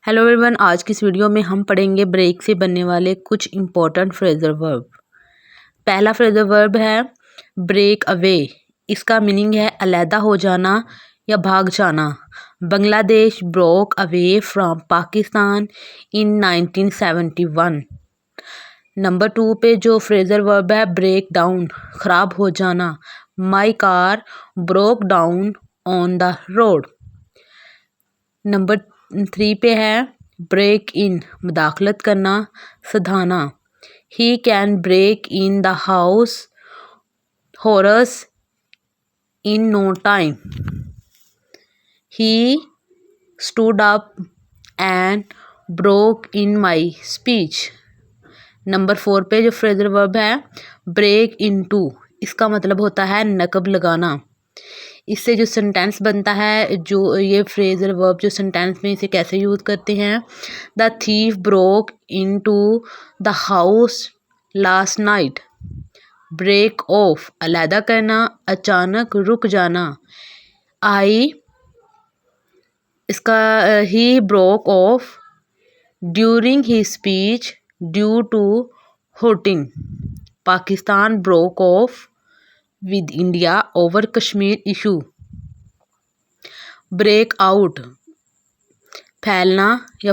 Hello everyone, आज की इस वीडियो में हम पढ़ेंगे ब्रेक से बनने वाले कुछ इम्पोर्टेंट फ्रेजल वर्ब। पहला फ्रेजल वर्ब है ब्रेक अवे। इसका मीनिंग है अलहदा हो जाना या भाग जाना। Bangladesh broke away from Pakistan in 1971। Number 2 पे जो फ्रेजल वर्ब है ब्रेक डाउन, खराब हो जाना। My car broke down on the road. Number 3 पे है ब्रेक इन, मदाखलत करना, सदहाना। He can break in the house hours in no time. He stood up and broke in my speech. Number 4 पे जो फ्रेजल वर्ब है break in to, इसका मतलब होता है नकब लगाना। इससे जो सेंटेंस बनता है, जो ये फ्रेजल वर्ब जो सेंटेंस में इसे कैसे यूज़ करते हैं, the thief broke into the house last night. Break off, अलहदा करना, अचानक, रुक जाना। He broke off during he speech due to hooting. Pakistan broke off with India over Kashmir issue. Break out, पहलना या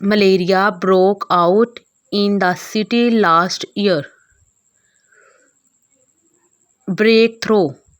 malaria broke out in the city last year. Break through,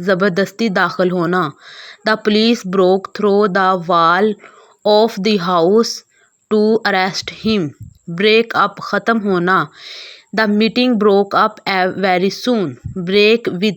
जबरदस्ती दाखिल होना। The police broke through the wall of the house to arrest him. Break up, ख़त्म होना। The meeting broke up very soon. Break with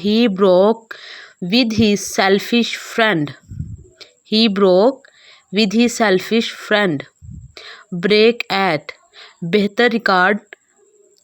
He broke with his selfish friend. He broke with his selfish friend. Break at, बहतर,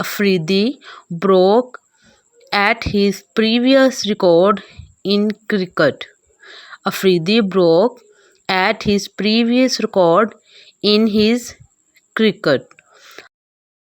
Afridi broke at his previous record in cricket. Afridi broke at his previous record in his cricket.